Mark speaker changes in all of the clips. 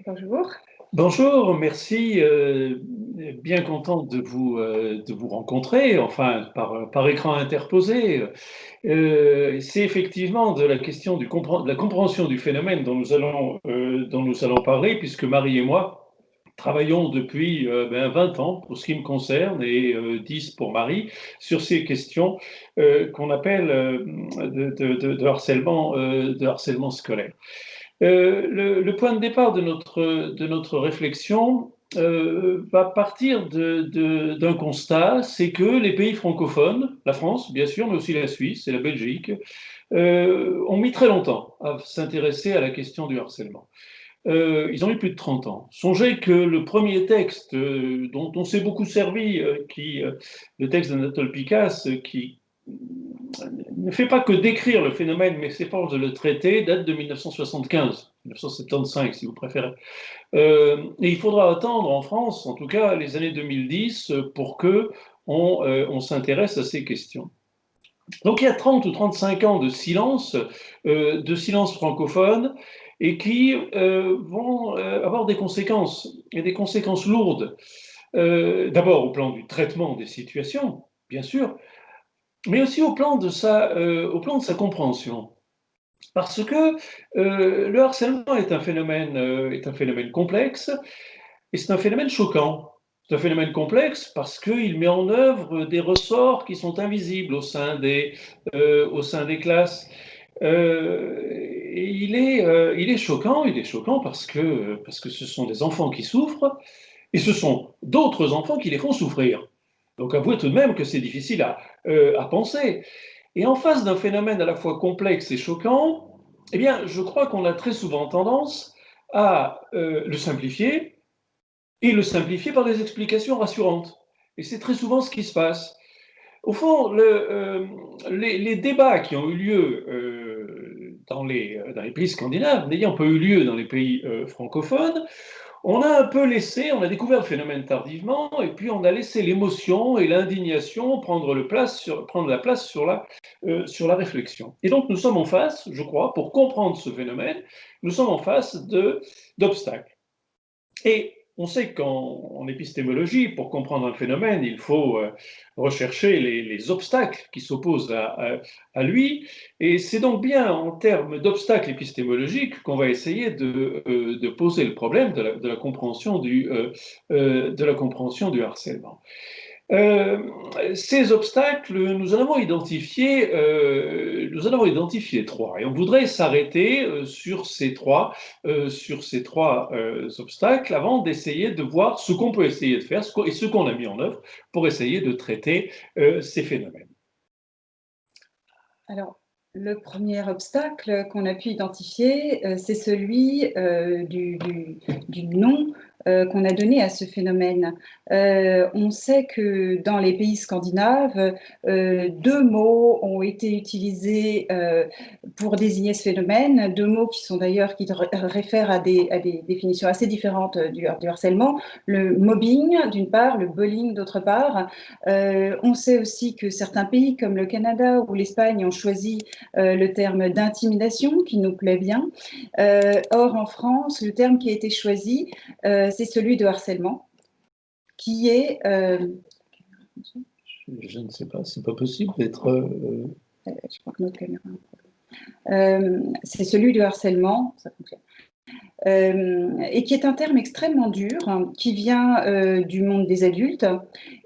Speaker 1: Bonjour.
Speaker 2: Bonjour, merci. Bien content de vous rencontrer, enfin par écran interposé. C'est effectivement de la question de la compréhension du phénomène dont nous allons parler, puisque Marie et moi travaillons depuis 20 ans pour ce qui me concerne et 10 pour Marie sur ces questions qu'on appelle de harcèlement scolaire. Le point de départ de notre réflexion va partir d'un constat, c'est que les pays francophones, la France bien sûr, mais aussi la Suisse et la Belgique, ont mis très longtemps à s'intéresser à la question du harcèlement. Ils ont eu plus de 30 ans. Songez que le premier texte dont on s'est beaucoup servi, le texte d'Anatole Picasse, qui ne fait pas que décrire le phénomène, mais s'efforce de le traiter, date de 1975, 1975 si vous préférez. Et il faudra attendre en France, en tout cas les années 2010, pour que on s'intéresse à ces questions. Donc il y a 30 ou 35 ans de silence francophone, et qui vont avoir des conséquences, et des conséquences lourdes. D'abord au plan du traitement des situations, bien sûr, mais aussi au plan de au plan de sa compréhension. Parce que le harcèlement est un phénomène complexe, et c'est un phénomène choquant. C'est un phénomène complexe parce qu'il met en œuvre des ressorts qui sont invisibles au sein des classes. Et il est choquant parce que ce sont des enfants qui souffrent, et ce sont d'autres enfants qui les font souffrir. Donc avouez tout de même que c'est difficile à penser. Et en face d'un phénomène à la fois complexe et choquant, eh bien, je crois qu'on a très souvent tendance à le simplifier, et le simplifier par des explications rassurantes. Et c'est très souvent ce qui se passe. Au fond, les débats qui ont eu lieu dans les pays scandinaves, n'ayant pas eu lieu dans les pays francophones, on a découvert le phénomène tardivement, et puis on a laissé l'émotion et l'indignation prendre la place sur la réflexion. Et donc nous sommes en face, je crois, pour comprendre ce phénomène, nous sommes en face d'obstacles. Et on sait qu'en épistémologie, pour comprendre un phénomène, il faut rechercher les obstacles qui s'opposent à lui. Et c'est donc bien en termes d'obstacles épistémologiques qu'on va essayer de poser le problème de la compréhension de la compréhension du harcèlement. Ces obstacles, nous en avons identifié trois, et on voudrait s'arrêter sur ces trois obstacles avant d'essayer de voir ce qu'on peut essayer de faire et ce qu'on a mis en œuvre pour essayer de traiter ces phénomènes.
Speaker 1: Alors, le premier obstacle qu'on a pu identifier, c'est celui du nom qu'on a donné à ce phénomène. On sait que dans les pays scandinaves, deux mots ont été utilisés pour désigner ce phénomène, deux mots qui sont d'ailleurs qui réfèrent à des définitions assez différentes du harcèlement, le mobbing d'une part, le bullying d'autre part. On sait aussi que certains pays comme le Canada ou l'Espagne ont choisi le terme d'intimidation qui nous plaît bien. Or, en France, le terme qui a été choisi, c'est celui de harcèlement, qui est...
Speaker 2: Je ne sais pas, c'est pas possible d'être...
Speaker 1: Je crois que notre caméra... c'est celui de harcèlement, ça fonctionne. Et qui est un terme extrêmement dur, hein, qui vient du monde des adultes,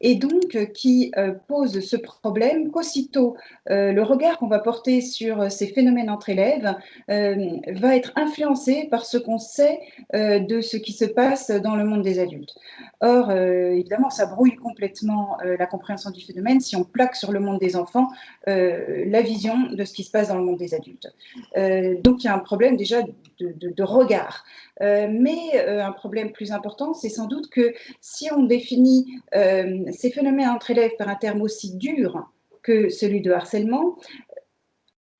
Speaker 1: et donc qui pose ce problème qu'aussitôt le regard qu'on va porter sur ces phénomènes entre élèves va être influencé par ce qu'on sait de ce qui se passe dans le monde des adultes. Or, évidemment, ça brouille complètement la compréhension du phénomène si on plaque sur le monde des enfants la vision de ce qui se passe dans le monde des adultes. Donc, il y a un problème déjà de regard. Mais un problème plus important, c'est sans doute que si on définit ces phénomènes entre élèves par un terme aussi dur que celui de harcèlement,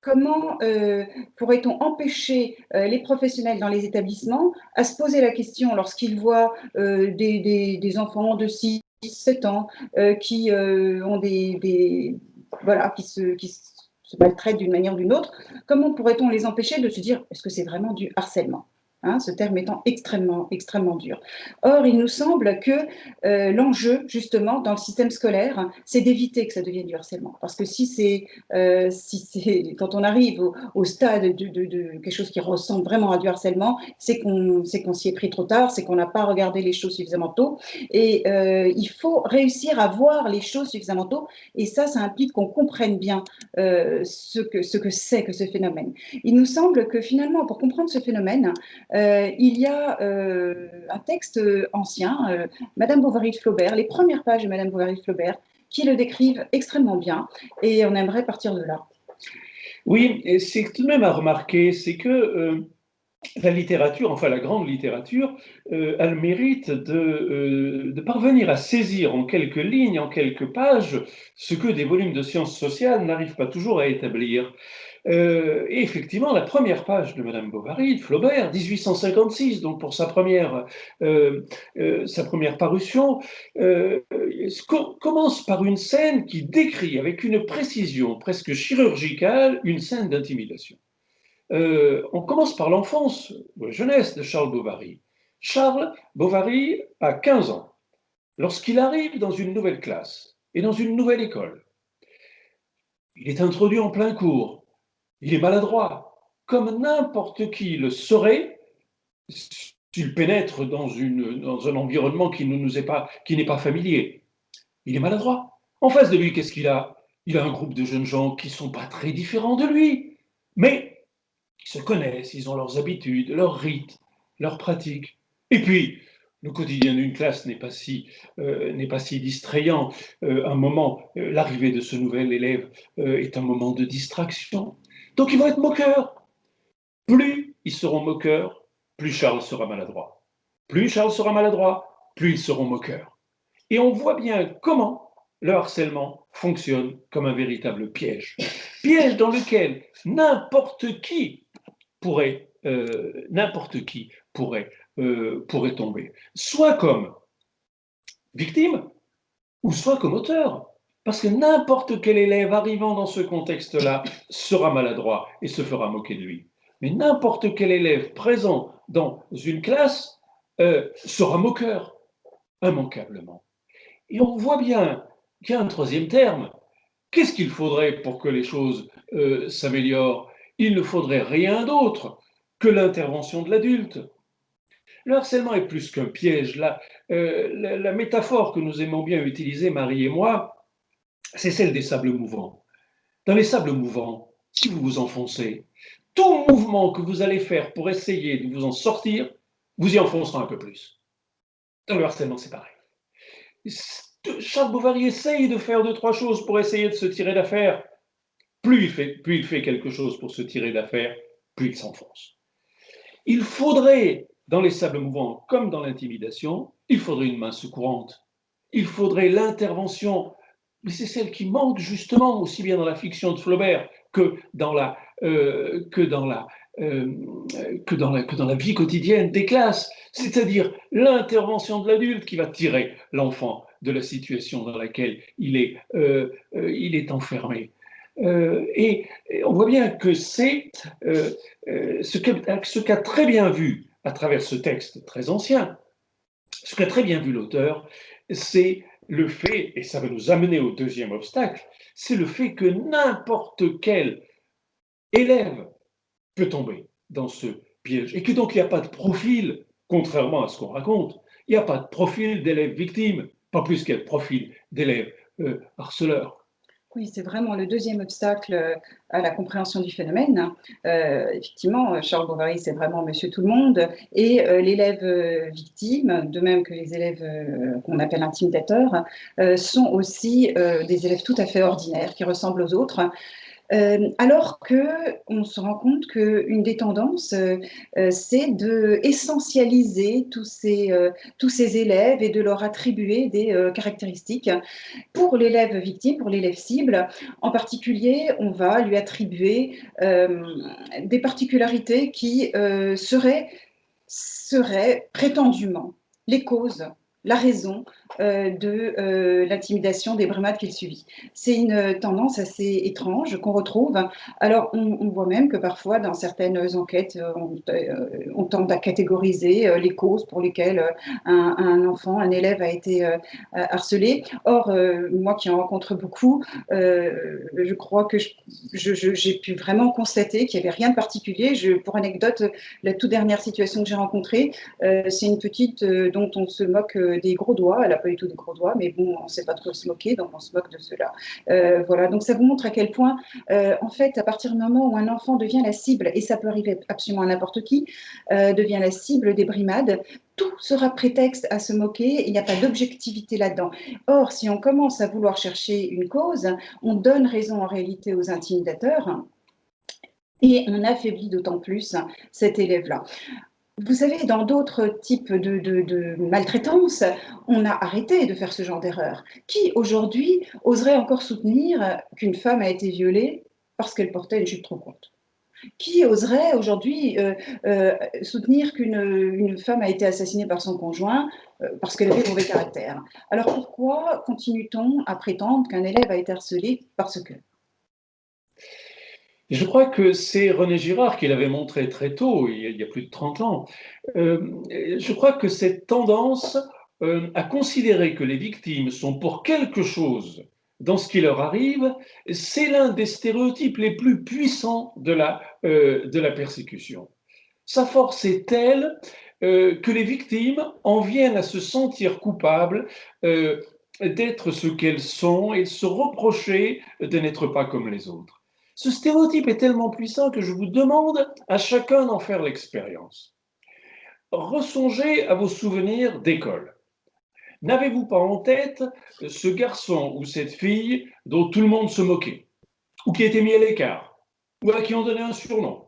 Speaker 1: comment pourrait-on empêcher les professionnels dans les établissements à se poser la question lorsqu'ils voient des enfants de 6, 7 ans qui ont voilà, qui se maltraitent d'une manière ou d'une autre, comment pourrait-on les empêcher de se dire est-ce que c'est vraiment du harcèlement ? hein, ce terme étant extrêmement, extrêmement dur. Or, il nous semble que l'enjeu, justement, dans le système scolaire, c'est d'éviter que ça devienne du harcèlement. Parce que quand on arrive au stade de quelque chose qui ressemble vraiment à du harcèlement, c'est qu'on s'y est pris trop tard, c'est qu'on n'a pas regardé les choses suffisamment tôt. Et il faut réussir à voir les choses suffisamment tôt. Et ça implique qu'on comprenne bien ce que c'est que ce phénomène. Il nous semble que finalement, pour comprendre ce phénomène, il y a un texte ancien, Madame Bovary de Flaubert, les premières pages de Madame Bovary de Flaubert, qui le décrivent extrêmement bien, et on aimerait partir de là.
Speaker 2: Oui, et c'est tout de même à remarquer, c'est que la littérature, enfin la grande littérature, a le mérite de parvenir à saisir en quelques lignes, en quelques pages, ce que des volumes de sciences sociales n'arrivent pas toujours à établir. Et effectivement, la première page de Madame Bovary, de Flaubert, 1856, donc pour sa première parution, commence par une scène qui décrit avec une précision presque chirurgicale une scène d'intimidation. On commence par l'enfance, ou la jeunesse de Charles Bovary. Charles Bovary a 15 ans. Lorsqu'il arrive dans une nouvelle classe et dans une nouvelle école, il est introduit en plein cours. Il est maladroit, comme n'importe qui le serait s'il pénètre dans un environnement qui n'est pas familier. Il est maladroit. En face de lui, qu'est-ce qu'il a? Il a un groupe de jeunes gens qui ne sont pas très différents de lui, mais qui se connaissent, ils ont leurs habitudes, leurs rites, leurs pratiques. Et puis, le quotidien d'une classe n'est pas si distrayant. L'arrivée de ce nouvel élève est un moment de distraction. Donc ils vont être moqueurs. Plus ils seront moqueurs, plus Charles sera maladroit. Plus Charles sera maladroit, plus ils seront moqueurs. Et on voit bien comment le harcèlement fonctionne comme un véritable piège. Piège dans lequel n'importe qui pourrait tomber. Soit comme victime, ou soit comme auteur. Parce que n'importe quel élève arrivant dans ce contexte-là sera maladroit et se fera moquer de lui. Mais n'importe quel élève présent dans une classe sera moqueur, immanquablement. Et on voit bien qu'il y a un troisième terme. Qu'est-ce qu'il faudrait pour que les choses s'améliorent? Il ne faudrait rien d'autre que l'intervention de l'adulte. Le harcèlement est plus qu'un piège. La métaphore que nous aimons bien utiliser, Marie et moi, c'est celle des sables mouvants. Dans les sables mouvants, si vous vous enfoncez, tout mouvement que vous allez faire pour essayer de vous en sortir, vous y enfoncera un peu plus. Dans le harcèlement, c'est pareil. Charles Bovary essaye de faire deux, trois choses pour essayer de se tirer d'affaire. Plus il fait quelque chose pour se tirer d'affaire, plus il s'enfonce. Il faudrait, dans les sables mouvants comme dans l'intimidation, il faudrait une main secourante. Il faudrait l'intervention, mais c'est celle qui manque justement aussi bien dans la fiction de Flaubert que dans la vie quotidienne des classes, c'est-à-dire l'intervention de l'adulte qui va tirer l'enfant de la situation dans laquelle il est enfermé. Et on voit bien que c'est ce qu'a très bien vu à travers ce texte très ancien, ce qu'a très bien vu l'auteur, c'est le fait, et ça va nous amener au deuxième obstacle, c'est le fait que n'importe quel élève peut tomber dans ce piège et que donc il n'y a pas de profil, contrairement à ce qu'on raconte, il n'y a pas de profil d'élève victime, pas plus qu'il y a de profil d'élève harceleur.
Speaker 1: Oui, c'est vraiment le deuxième obstacle à la compréhension du phénomène. Effectivement, Charles Bovary, c'est vraiment Monsieur Tout-le-Monde. Et l'élève victime, de même que les élèves qu'on appelle intimidateurs, sont aussi des élèves tout à fait ordinaires, qui ressemblent aux autres. Alors qu'on se rend compte qu'une des tendances, c'est d'essentialiser tous ces élèves et de leur attribuer des caractéristiques. Pour l'élève victime, pour l'élève cible, en particulier, on va lui attribuer des particularités qui seraient prétendument les causes la raison de l'intimidation, des brimades qu'il subit. C'est une tendance assez étrange qu'on retrouve. Alors, on voit même que parfois, dans certaines enquêtes, on tente à catégoriser les causes pour lesquelles un enfant, un élève a été harcelé. Or, moi qui en rencontre beaucoup, je crois que j'ai pu vraiment constater qu'il n'y avait rien de particulier. Pour anecdote, la toute dernière situation que j'ai rencontrée, c'est une petite dont on se moque des gros doigts. Elle n'a pas du tout de gros doigts, mais bon, on ne sait pas de quoi se moquer, donc on se moque de cela. Voilà, donc ça vous montre à quel point, en fait, à partir du moment où un enfant devient la cible, et ça peut arriver absolument à n'importe qui, devient la cible des brimades, tout sera prétexte à se moquer, il n'y a pas d'objectivité là-dedans. Or, si on commence à vouloir chercher une cause, on donne raison en réalité aux intimidateurs et on affaiblit d'autant plus cet élève-là. Vous savez, dans d'autres types de maltraitance, on a arrêté de faire ce genre d'erreur. Qui, aujourd'hui, oserait encore soutenir qu'une femme a été violée parce qu'elle portait une jupe trop courte? Qui oserait aujourd'hui soutenir qu'une femme a été assassinée par son conjoint parce qu'elle avait mauvais caractère? Alors pourquoi continue-t-on à prétendre qu'un élève a été harcelé parce que?
Speaker 2: Je crois que c'est René Girard qui l'avait montré très tôt, il y a plus de 30 ans. Je crois que cette tendance à considérer que les victimes sont pour quelque chose dans ce qui leur arrive, c'est l'un des stéréotypes les plus puissants de la persécution. Sa force est telle que les victimes en viennent à se sentir coupables d'être ce qu'elles sont et se reprocher de n'être pas comme les autres. Ce stéréotype est tellement puissant que je vous demande à chacun d'en faire l'expérience. Ressongez à vos souvenirs d'école. N'avez-vous pas en tête ce garçon ou cette fille dont tout le monde se moquait, ou qui était mis à l'écart, ou à qui on donnait un surnom?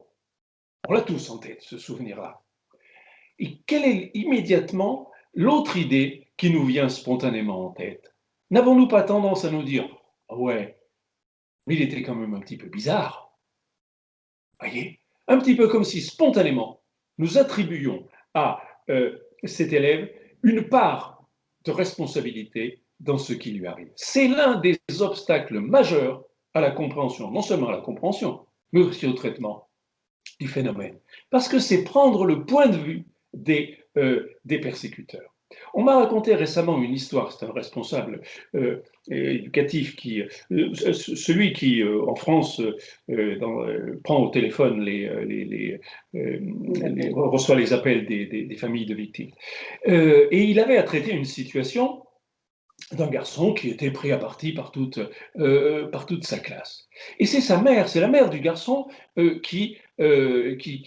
Speaker 2: On l'a tous en tête, ce souvenir-là. Et quelle est immédiatement l'autre idée qui nous vient spontanément en tête? N'avons-nous pas tendance à nous dire: ah ouais, mais il était quand même un petit peu bizarre, voyez? Un petit peu comme si spontanément nous attribuions à cet élève une part de responsabilité dans ce qui lui arrive. C'est l'un des obstacles majeurs à la compréhension, non seulement à la compréhension, mais aussi au traitement du phénomène. Parce que c'est prendre le point de vue des persécuteurs. On m'a raconté récemment une histoire, c'est un responsable éducatif, celui qui, en France, prend au téléphone reçoit les appels des familles de victimes. Et il avait à traiter une situation d'un garçon qui était pris à partie par toute sa classe. Et c'est sa mère, c'est la mère du garçon qui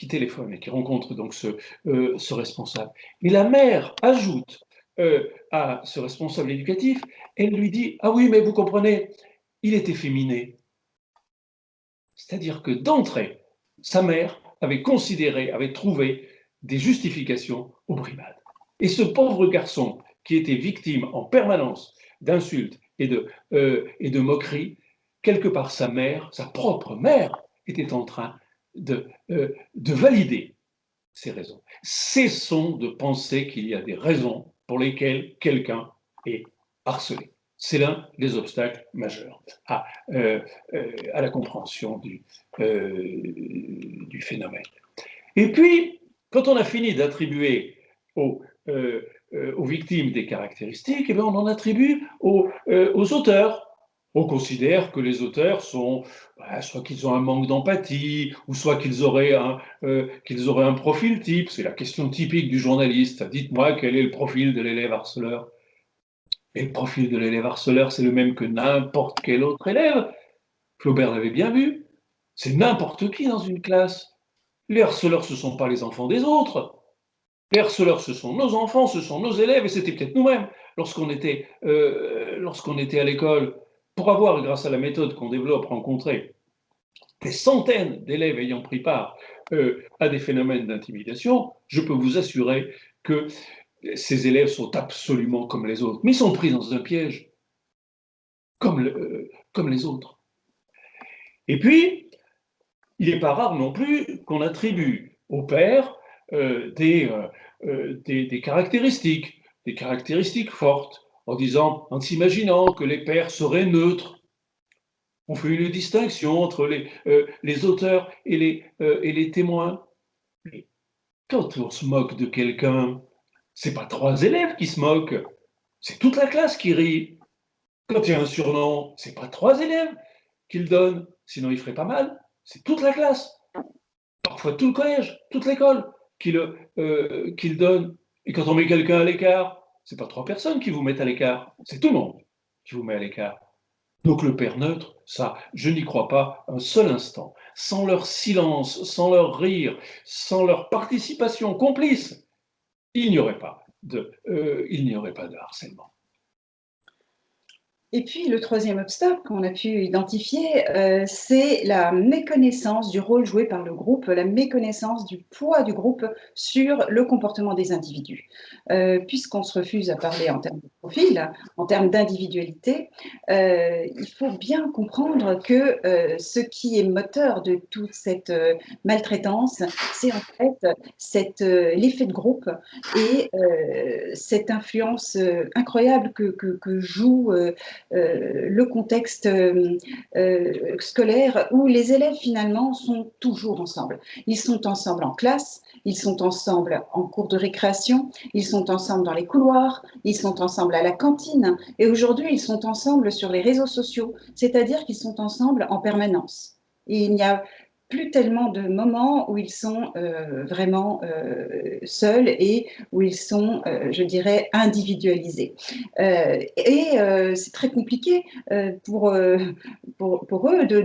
Speaker 2: téléphone et qui rencontre donc ce responsable. Et la mère ajoute à ce responsable éducatif, elle lui dit: ah oui, mais vous comprenez, il est efféminé. C'est-à-dire que d'entrée, sa mère avait considéré, avait trouvé des justifications aux brimades. Et ce pauvre garçon qui était victime en permanence d'insultes et de moqueries, quelque part sa mère, sa propre mère, était en train de valider ces raisons. Cessons de penser qu'il y a des raisons pour lesquelles quelqu'un est harcelé. C'est l'un des obstacles majeurs à la compréhension du phénomène. Et puis, quand on a fini d'attribuer aux victimes des caractéristiques, eh bien on en attribue aux auteurs. On considère que les auteurs sont, soit qu'ils ont un manque d'empathie, ou soit qu'ils auraient un profil type. C'est la question typique du journaliste. Dites-moi quel est le profil de l'élève harceleur. Et le profil de l'élève harceleur, c'est le même que n'importe quel autre élève. Flaubert l'avait bien vu. C'est n'importe qui dans une classe. Les harceleurs, ce ne sont pas les enfants des autres. Les harceleurs, ce sont nos enfants, ce sont nos élèves, et c'était peut-être nous-mêmes lorsqu'on était à l'école. Pour avoir, grâce à la méthode qu'on développe, rencontré des centaines d'élèves ayant pris part à des phénomènes d'intimidation, je peux vous assurer que ces élèves sont absolument comme les autres, mais ils sont pris dans un piège, comme les autres. Et puis, il n'est pas rare non plus qu'on attribue au père des caractéristiques, des caractéristiques fortes, en s'imaginant que les pairs seraient neutres. On fait une distinction entre les auteurs et les témoins. Mais quand on se moque de quelqu'un, c'est pas 3 élèves qui se moquent, c'est toute la classe qui rit. Quand il y a un surnom, c'est pas 3 élèves qui le donnent, sinon il ferait pas mal, c'est toute la classe. Parfois tout le collège, toute l'école qui le donne. Et quand on met quelqu'un à l'écart, c'est pas 3 personnes qui vous mettent à l'écart, c'est tout le monde qui vous met à l'écart. Donc le père neutre, ça, je n'y crois pas un seul instant. Sans leur silence, sans leur rire, sans leur participation complice, il n'y aurait pas de harcèlement.
Speaker 1: Et puis, le troisième obstacle qu'on a pu identifier, c'est la méconnaissance du rôle joué par le groupe, la méconnaissance du poids du groupe sur le comportement des individus. Puisqu'on se refuse à parler en termes de profil, en termes d'individualité, il faut bien comprendre que ce qui est moteur de toute cette maltraitance, c'est en fait l'effet de groupe et cette influence incroyable que joue le contexte scolaire où les élèves finalement sont toujours ensemble. Ils sont ensemble en classe, ils sont ensemble en cours de récréation, ils sont ensemble dans les couloirs, ils sont ensemble à la cantine et aujourd'hui ils sont ensemble sur les réseaux sociaux, c'est-à-dire qu'ils sont ensemble en permanence. Et il n'y a plus tellement de moments où ils sont vraiment seuls et où ils sont, je dirais, individualisés. C'est très compliqué pour eux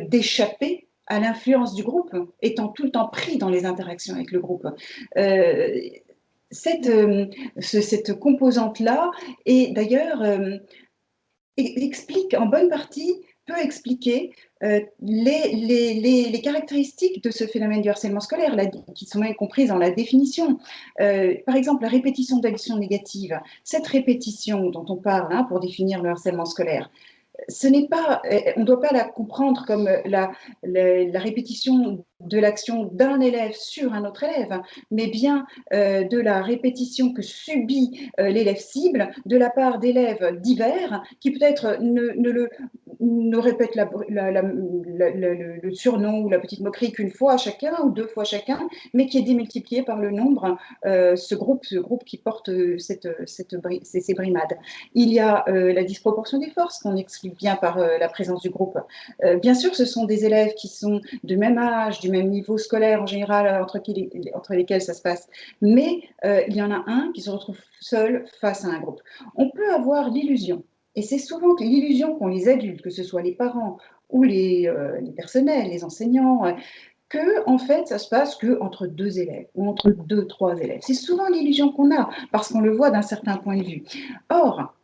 Speaker 1: d'échapper à l'influence du groupe, étant tout le temps pris dans les interactions avec le groupe. Euh, cette composante-là, et d'ailleurs, explique en bonne partie, peut expliquer les caractéristiques de ce phénomène du harcèlement scolaire, qui sont même comprises dans la définition. Par exemple, la répétition d'actions négatives. Cette répétition dont on parle pour définir le harcèlement scolaire, ce n'est pas, on ne doit pas la comprendre comme la répétition de l'action d'un élève sur un autre élève, mais bien de la répétition que subit l'élève cible de la part d'élèves divers qui peut-être ne répètent le surnom ou la petite moquerie qu'une fois chacun ou 2 fois chacun, mais qui est démultiplié par le nombre, ce groupe qui porte ces brimades. Il y a la disproportion des forces qu'on explique bien par la présence du groupe. Bien sûr, ce sont des élèves qui sont du même âge, du même niveau scolaire en général, entre lesquels ça se passe, mais il y en a un qui se retrouve seul face à un groupe. On peut avoir l'illusion, et c'est souvent l'illusion qu'ont les adultes, que ce soit les parents ou les personnels, les enseignants, que en fait ça se passe qu'entre 2 élèves ou entre 2-3 élèves. C'est souvent l'illusion qu'on a parce qu'on le voit d'un certain point de vue. Or,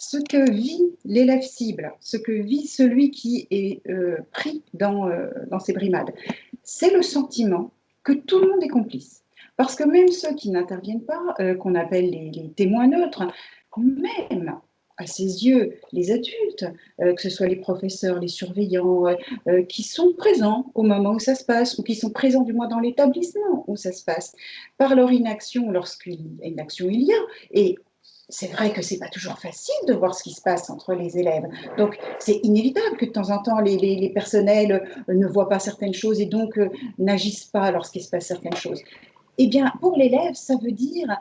Speaker 1: ce que vit l'élève cible, ce que vit celui qui est pris dans ces brimades, c'est le sentiment que tout le monde est complice. Parce que même ceux qui n'interviennent pas, qu'on appelle les témoins neutres, même à ses yeux, les adultes, que ce soit les professeurs, les surveillants, qui sont présents au moment où ça se passe, ou qui sont présents du moins dans l'établissement où ça se passe, par leur inaction, lorsqu'une action il y a, et c'est vrai que c'est pas toujours facile de voir ce qui se passe entre les élèves. Donc, c'est inévitable que de temps en temps, les personnels ne voient pas certaines choses et donc n'agissent pas lorsqu'il se passe certaines choses. Eh bien, pour l'élève, ça veut dire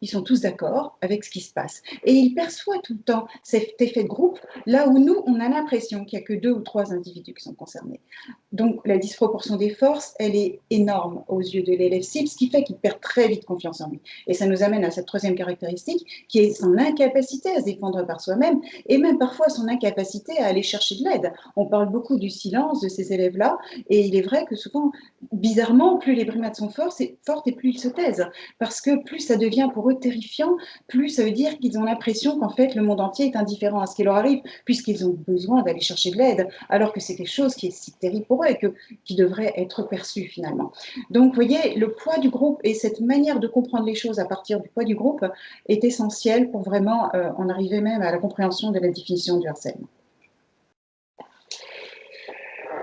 Speaker 1: ils sont tous d'accord avec ce qui se passe. Et il perçoit tout le temps cet effet de groupe, là où nous, on a l'impression qu'il n'y a que 2 ou 3 individus qui sont concernés. Donc, la disproportion des forces, elle est énorme aux yeux de l'élève cible, ce qui fait qu'il perd très vite confiance en lui. Et ça nous amène à cette troisième caractéristique, qui est son incapacité à se défendre par soi-même, et même parfois son incapacité à aller chercher de l'aide. On parle beaucoup du silence de ces élèves-là, et il est vrai que souvent, bizarrement, plus les brimades sont fortes et plus ils se taisent. Parce que plus ça devient pour eux terrifiant, plus ça veut dire qu'ils ont l'impression qu'en fait le monde entier est indifférent à ce qui leur arrive, puisqu'ils ont besoin d'aller chercher de l'aide, alors que c'est quelque chose qui est si terrible pour eux et qui devrait être perçu finalement. Donc vous voyez, le poids du groupe et cette manière de comprendre les choses à partir du poids du groupe est essentiel pour vraiment en arriver même à la compréhension de la définition du harcèlement.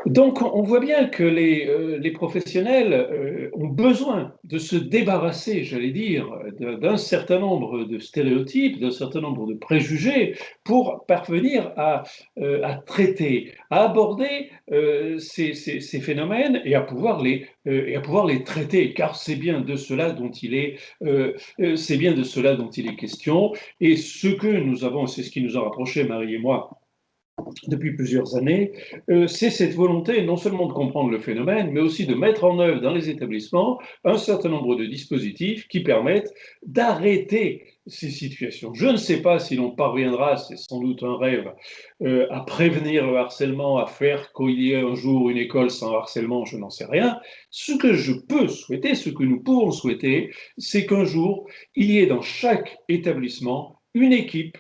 Speaker 2: Donc, on voit bien que les professionnels ont besoin de se débarrasser, j'allais dire, d'un certain nombre de stéréotypes, d'un certain nombre de préjugés pour parvenir à traiter, à aborder ces phénomènes et à pouvoir les traiter, car c'est bien de cela dont c'est bien de cela dont il est question. Et ce que nous avons, c'est ce qui nous a rapprochés, Marie et moi, depuis plusieurs années, c'est cette volonté non seulement de comprendre le phénomène, mais aussi de mettre en œuvre dans les établissements un certain nombre de dispositifs qui permettent d'arrêter ces situations. Je ne sais pas si l'on parviendra, c'est sans doute un rêve, à prévenir le harcèlement, à faire qu'il y ait un jour une école sans harcèlement, je n'en sais rien. Ce que je peux souhaiter, ce que nous pouvons souhaiter, c'est qu'un jour, il y ait dans chaque établissement une équipe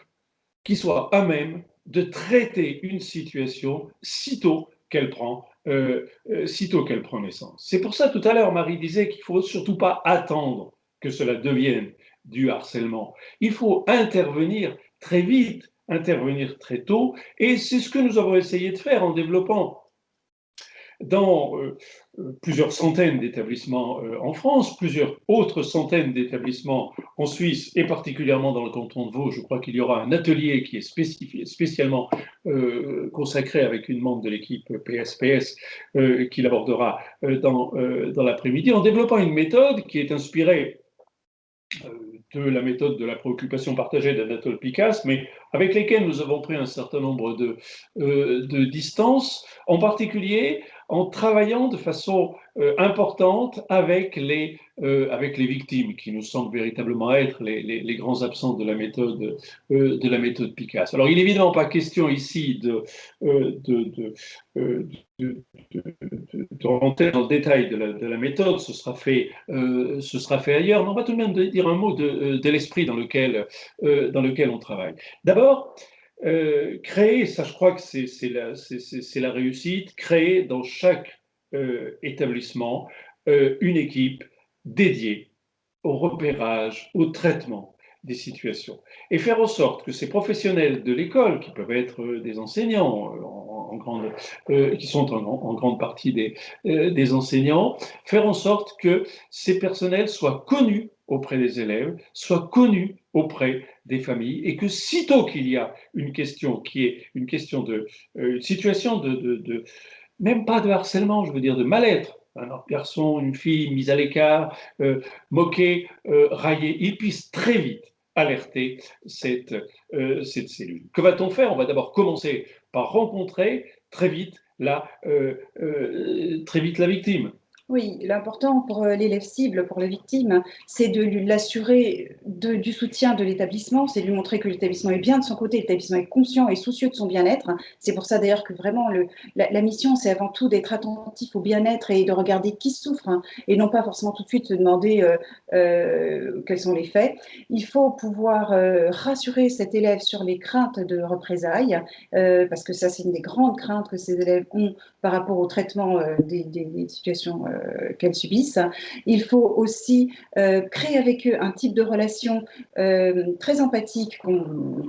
Speaker 2: qui soit à même de traiter une situation sitôt qu'elle prend naissance. C'est pour ça tout à l'heure, Marie disait qu'il ne faut surtout pas attendre que cela devienne du harcèlement. Il faut intervenir très vite, intervenir très tôt, et c'est ce que nous avons essayé de faire en développant dans plusieurs centaines d'établissements en France, plusieurs autres centaines d'établissements en Suisse et particulièrement dans le canton de Vaud. Je crois qu'il y aura un atelier qui est spécialement consacré avec une membre de l'équipe PSPS qui l'abordera dans l'après-midi en développant une méthode qui est inspirée de la méthode de la préoccupation partagée d'Anatole Picasse, mais avec lesquels nous avons pris un certain nombre de distances, en particulier en travaillant de façon importante avec les victimes, qui nous semblent véritablement être les grands absents de la méthode Picasse. Alors, il n'est évidemment pas question ici de, de rentrer dans le détail de la méthode, ce sera fait ailleurs, mais on va tout de même dire un mot de l'esprit dans lequel on travaille. D'abord, créer, ça je crois que c'est la réussite, créer dans chaque établissement une équipe dédiée au repérage, au traitement des situations, et faire en sorte que ces professionnels de l'école, qui peuvent être des enseignants, qui sont en grande partie des enseignants, faire en sorte que ces personnels soient connus auprès des élèves, soient connus auprès des familles, et que sitôt qu'il y a une question qui est une question une situation même pas de harcèlement, je veux dire de mal-être, un garçon, une fille mise à l'écart, moqué, raillé, ils puissent très vite alerter cette cellule. Que va-t-on faire? On va d'abord commencer par rencontrer très vite la victime.
Speaker 1: Oui, l'important pour l'élève cible, pour la victime, c'est de l'assurer du soutien de l'établissement, c'est de lui montrer que l'établissement est bien de son côté, l'établissement est conscient et soucieux de son bien-être. C'est pour ça d'ailleurs que vraiment la mission, c'est avant tout d'être attentif au bien-être et de regarder qui souffre, hein, et non pas forcément tout de suite se demander quels sont les faits. Il faut pouvoir rassurer cet élève sur les craintes de représailles, parce que ça, c'est une des grandes craintes que ces élèves ont par rapport au traitement des situations qu'elles subissent. Il faut aussi créer avec eux un type de relation très empathique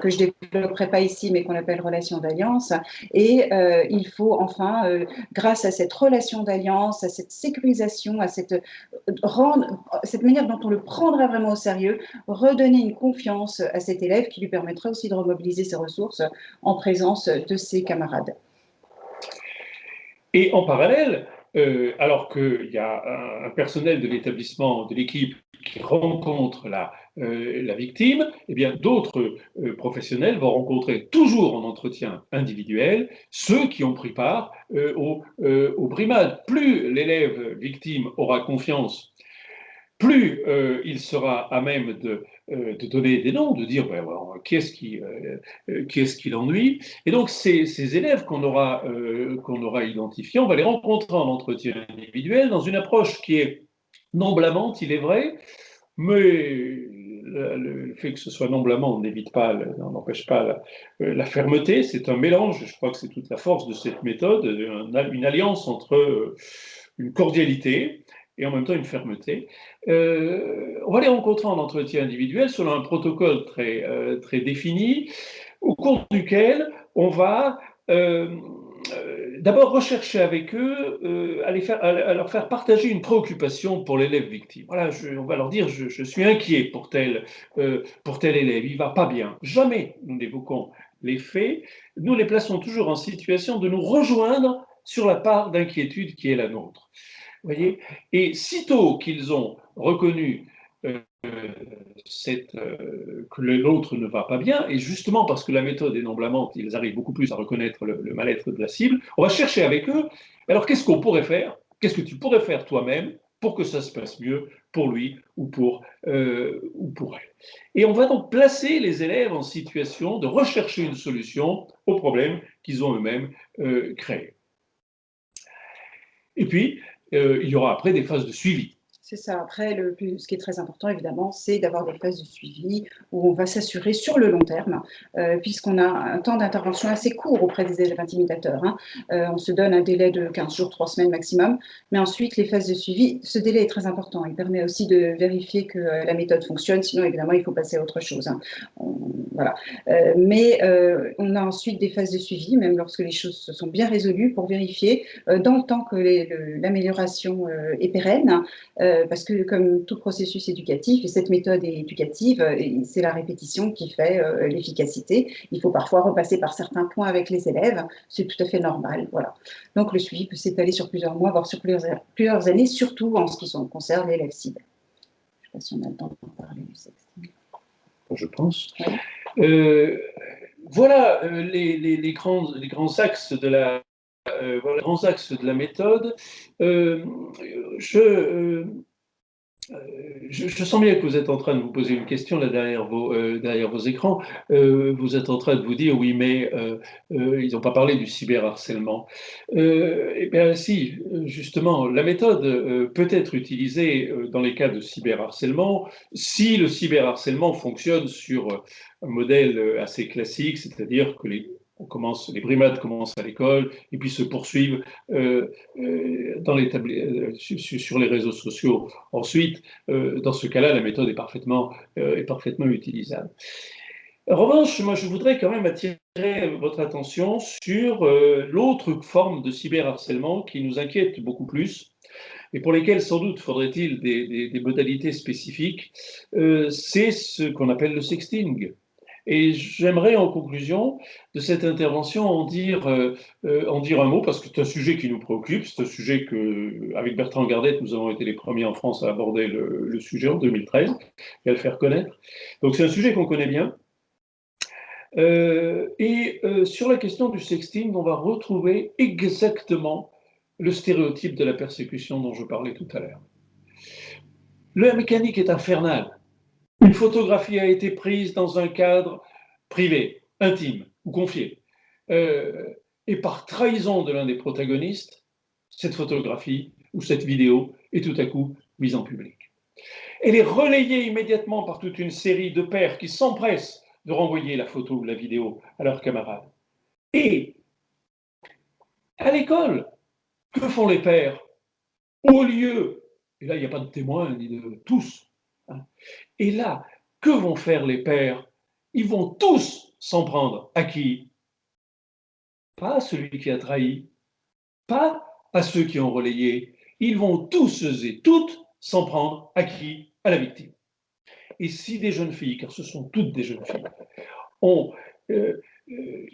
Speaker 1: que je ne développerai pas ici, mais qu'on appelle relation d'alliance. Et il faut enfin, grâce à cette relation d'alliance, à cette sécurisation, à cette manière dont on le prendra vraiment au sérieux, redonner une confiance à cet élève qui lui permettra aussi de remobiliser ses ressources en présence de ses camarades.
Speaker 2: Et en parallèle, alors qu'il y a un personnel de l'établissement, de l'équipe qui rencontre la victime, eh bien d'autres professionnels vont rencontrer toujours en entretien individuel ceux qui ont pris part au brimade. Plus l'élève victime aura confiance, plus il sera à même de donner des noms, de dire ben, qui est-ce qui l'ennuie. Et donc ces élèves qu'on aura identifiés, on va les rencontrer en entretien individuel dans une approche qui est non blâmante, il est vrai, mais le fait que ce soit non blâmant n'empêche pas la fermeté. C'est un mélange, je crois que c'est toute la force de cette méthode, une alliance entre une cordialité et en même temps une fermeté. On va les rencontrer en entretien individuel selon un protocole très défini, au cours duquel on va d'abord rechercher avec eux, à leur faire partager une préoccupation pour l'élève victime. Voilà, on va leur dire, je suis inquiet pour tel élève, il va pas bien. Jamais nous n'évoquons les faits, nous les plaçons toujours en situation de nous rejoindre sur la part d'inquiétude qui est la nôtre. Vous voyez. Et sitôt qu'ils ont reconnu euh, que l'autre ne va pas bien, et justement parce que la méthode est non blâmante, ils arrivent beaucoup plus à reconnaître le mal-être de la cible, on va chercher avec eux, alors qu'est-ce qu'on pourrait faire? Qu'est-ce que tu pourrais faire toi-même pour que ça se passe mieux pour lui ou pour elle? Et on va donc placer les élèves en situation de rechercher une solution au problème qu'ils ont eux-mêmes créé. Et puis, il y aura après des phases de suivi.
Speaker 1: C'est ça. Après, ce qui est très important, évidemment, c'est d'avoir des phases de suivi où on va s'assurer sur le long terme, puisqu'on a un temps d'intervention assez court auprès des élèves intimidateurs. Hein. On se donne un délai de 15 jours, 3 semaines maximum. Mais ensuite, les phases de suivi, ce délai est très important. Il permet aussi de vérifier que la méthode fonctionne. Sinon, évidemment, il faut passer à autre chose. Hein. Voilà. Mais on a ensuite des phases de suivi, même lorsque les choses se sont bien résolues, pour vérifier dans le temps que l'amélioration est pérenne. Parce que comme tout processus éducatif, et cette méthode est éducative, c'est la répétition qui fait l'efficacité. Il faut parfois repasser par certains points avec les élèves, c'est tout à fait normal. Voilà. Donc le suivi peut s'étaler sur plusieurs mois, voire sur plusieurs années, surtout en ce qui concerne l'élève cible. Je ne sais pas si on a le temps de parler du sexting.
Speaker 2: Je pense.
Speaker 1: Oui.
Speaker 2: Voilà les grands axes de la, voilà, les grands axes de la méthode. Je sens bien que vous êtes en train de vous poser une question là derrière vos écrans. Vous êtes en train de vous dire oui, mais ils n'ont pas parlé du cyberharcèlement. Eh bien, si, justement, la méthode peut être utilisée dans les cas de cyberharcèlement si le cyberharcèlement fonctionne sur un modèle assez classique, c'est-à-dire que les brimades commencent à l'école et puis se poursuivent sur les réseaux sociaux. Ensuite, dans ce cas-là, la méthode est parfaitement utilisable. En revanche, moi, je voudrais quand même attirer votre attention sur l'autre forme de cyberharcèlement qui nous inquiète beaucoup plus et pour lesquelles sans doute faudrait-il des modalités spécifiques, c'est ce qu'on appelle le sexting. Et j'aimerais, en conclusion de cette intervention, en dire un mot, parce que c'est un sujet qui nous préoccupe, c'est un sujet que, avec Bertrand Gardette, nous avons été les premiers en France à aborder le sujet en 2013 et à le faire connaître. Donc c'est un sujet qu'on connaît bien. Sur la question du sexting, on va retrouver exactement le stéréotype de la persécution dont je parlais tout à l'heure. La mécanique est infernale. Une photographie a été prise dans un cadre privé, intime ou confié. Et par trahison de l'un des protagonistes, cette photographie ou cette vidéo est tout à coup mise en public. Elle est relayée immédiatement par toute une série de pères qui s'empressent de renvoyer la photo ou la vidéo à leurs camarades. Et à l'école, que font les pères? Au lieu, et là il n'y a pas de témoins ni de tous, hein, et là, que vont faire les pères? Ils vont tous s'en prendre à qui? Pas à celui qui a trahi, pas à ceux qui ont relayé. Ils vont tous et toutes s'en prendre à qui? À la victime. Et si des jeunes filles, car ce sont toutes des jeunes filles, ont euh, euh,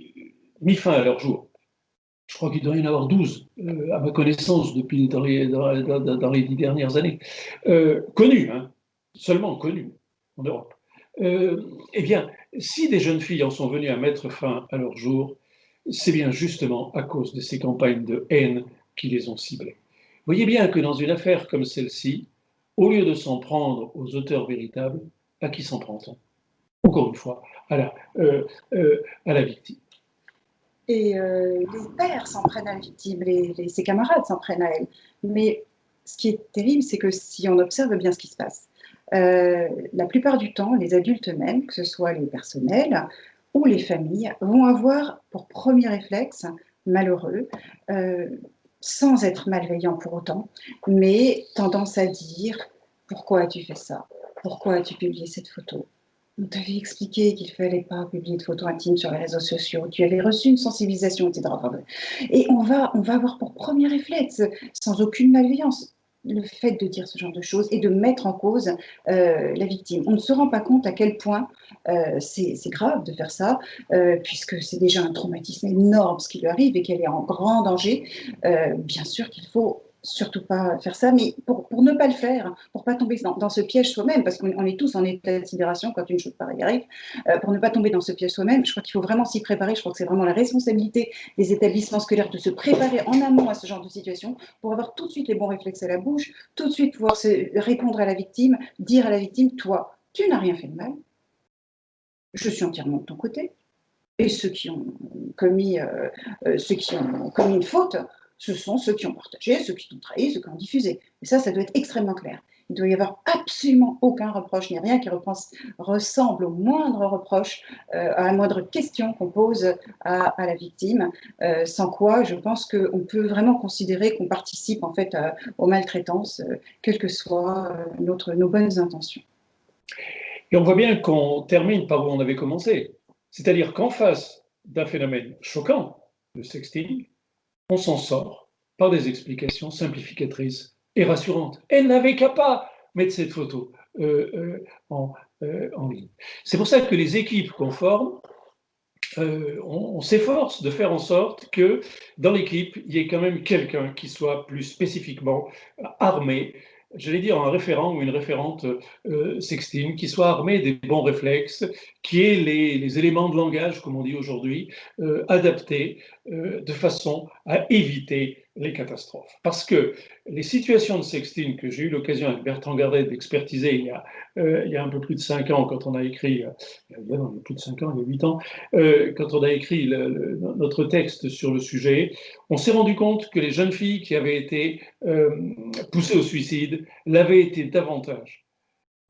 Speaker 2: mis fin à leur jour, je crois qu'il doit y en avoir 12, à ma connaissance, dans les 10 dernières années, connues, hein, seulement connues en Europe. Eh bien, si des jeunes filles en sont venues à mettre fin à leur jour, c'est bien justement à cause de ces campagnes de haine qui les ont ciblées. Voyez bien que dans une affaire comme celle-ci, au lieu de s'en prendre aux auteurs véritables, à qui s'en prend-on? Encore une fois, à la victime.
Speaker 1: Et les pères s'en prennent à la victime, ses camarades s'en prennent à elle. Mais ce qui est terrible, c'est que si on observe bien ce qui se passe, la plupart du temps, les adultes eux-mêmes, que ce soit les personnels ou les familles, vont avoir pour premier réflexe malheureux, sans être malveillants pour autant, mais tendance à dire: pourquoi as-tu fait ça? Pourquoi as-tu publié cette photo? On t'avait expliqué qu'il ne fallait pas publier de photos intimes sur les réseaux sociaux. Tu avais reçu une sensibilisation, etc. Et on va avoir pour premier réflexe, sans aucune malveillance, le fait de dire ce genre de choses et de mettre en cause la victime. On ne se rend pas compte à quel point c'est grave de faire ça, puisque c'est déjà un traumatisme énorme ce qui lui arrive et qu'elle est en grand danger. Bien sûr qu'il faut surtout pas faire ça, mais pour ne pas le faire, pour pas tomber dans ce piège soi-même, parce qu'on est tous en état de sidération quand une chose pareille arrive, pour ne pas tomber dans ce piège soi-même, je crois qu'il faut vraiment s'y préparer. Je crois que c'est vraiment la responsabilité des établissements scolaires de se préparer en amont à ce genre de situation pour avoir tout de suite les bons réflexes à la bouche, tout de suite pouvoir répondre à la victime, dire à la victime, toi, tu n'as rien fait de mal, je suis entièrement de ton côté, et ceux qui ont commis une faute, ce sont ceux qui ont partagé, ceux qui ont trahi, ceux qui ont diffusé. Et ça doit être extrêmement clair. Il ne doit y avoir absolument aucun reproche, ni rien qui ressemble au moindre reproche, à la moindre question qu'on pose à la victime, sans quoi je pense qu'on peut vraiment considérer qu'on participe en fait aux maltraitances, quelles que soient nos bonnes intentions.
Speaker 2: Et on voit bien qu'on termine par où on avait commencé. C'est-à-dire qu'en face d'un phénomène choquant, le sexting, on s'en sort par des explications simplificatrices et rassurantes. Elle n'avait qu'à pas mettre cette photo en ligne. C'est pour ça que les équipes qu'on forme, on s'efforce de faire en sorte que dans l'équipe, il y ait quand même quelqu'un qui soit plus spécifiquement armé, j'allais dire un référent ou une référente sextime, qui soit armé des bons réflexes, qui ait les éléments de langage, comme on dit aujourd'hui, adaptés de façon à éviter les catastrophes. Parce que les situations de sexting que j'ai eu l'occasion avec Bertrand Gardet d'expertiser il y a un peu plus de 5 ans, quand on a écrit, il y a plus de 5 ans, il y a 8 ans, quand on a écrit notre texte sur le sujet, on s'est rendu compte que les jeunes filles qui avaient été poussées au suicide l'avaient été davantage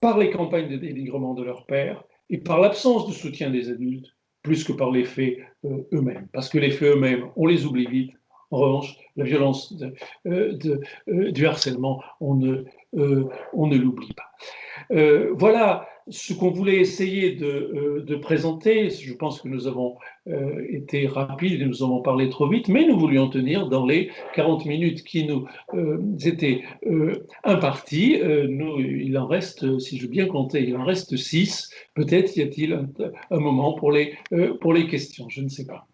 Speaker 2: par les campagnes de dénigrement de leur père et par l'absence de soutien des adultes, plus que par les faits eux-mêmes. Parce que les faits eux-mêmes, on les oublie vite. En revanche, la violence du harcèlement, on ne l'oublie pas. Voilà ce qu'on voulait essayer de présenter. Je pense que nous avons été rapides et nous avons parlé trop vite, mais nous voulions tenir dans les 40 minutes qui nous étaient imparties. Il en reste, si je bien compter, il en reste 6. Peut-être y a-t-il un moment pour les questions, je ne sais pas.